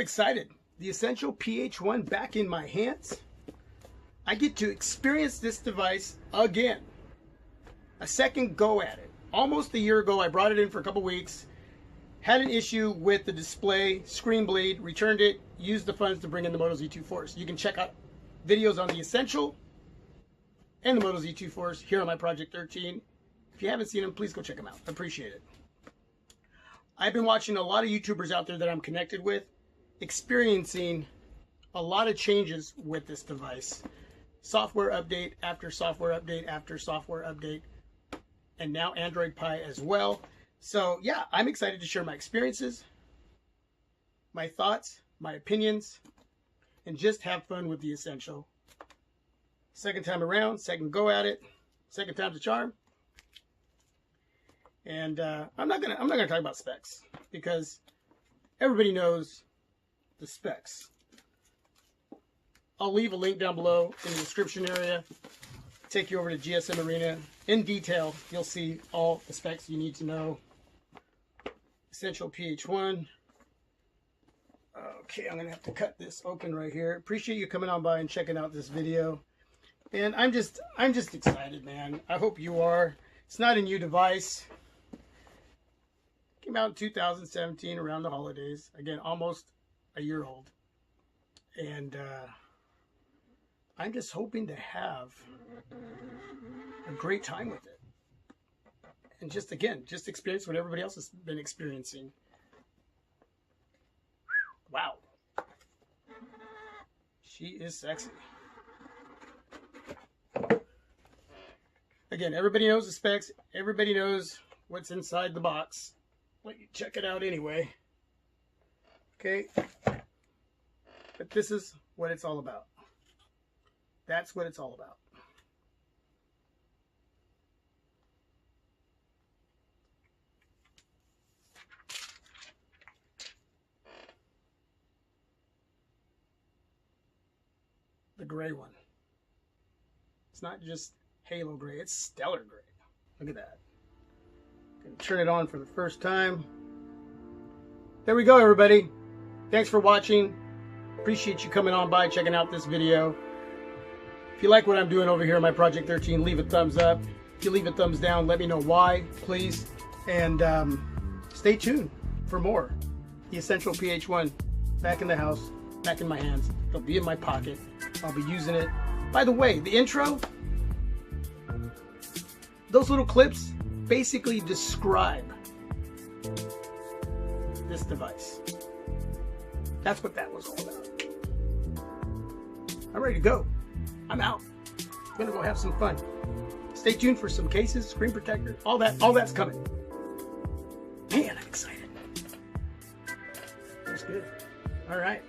excited. The Essential PH-1 back in my hands. I get to experience this device again. A second go at it. Almost a year ago, I brought it in for a couple weeks. Had an issue with the display, screen bleed, returned it, used the funds to bring in the Moto Z2 Force. You can check out videos on the Essential and the Moto Z2 Force here on my Project 13. If you haven't seen them, please go check them out. I appreciate it. I've been watching a lot of YouTubers out there that I'm connected with, experiencing a lot of changes with this device. Software update after software update after software update, and now Android Pie as well. So yeah, I'm excited to share my experiences, my thoughts, my opinions, and just have fun with the Essential. Second time around, second go at it, second time's a charm. And I'm not gonna talk about specs because everybody knows the specs. I'll leave a link down below in the description area. Take you over to GSM Arena. In detail, you'll see all the specs you need to know. Essential PH-1. Okay, I'm gonna have to cut this open right here. Appreciate you coming on by and checking out this video. And I'm just excited, man. I hope you are. It's not a new device. Came out in 2017 around the holidays. Again, almost a year old. And I'm just hoping to have a great time with it. And just experience what everybody else has been experiencing. Wow. She is sexy. Again, everybody knows the specs. Everybody knows what's inside the box. Let you check it out anyway. Okay. But this is what it's all about. That's what it's all about. The gray one. It's not just halo gray, it's stellar gray. Look at that. Gonna turn it on for the first time. There we go, everybody. Thanks for watching. Appreciate you coming on by, checking out this video. If you like what I'm doing over here on my Project 13, leave a thumbs up. If you leave a thumbs down, let me know why, please. And stay tuned for more. The Essential PH-1, back in the house, back in my hands. It'll be in my pocket. I'll be using it. By the way, the intro, those little clips basically describe this device. That's what that was all about. I'm ready to go. I'm out. I'm gonna go have some fun. Stay tuned for some cases, screen protector, all that's coming. Man, I'm excited. That's good. All right.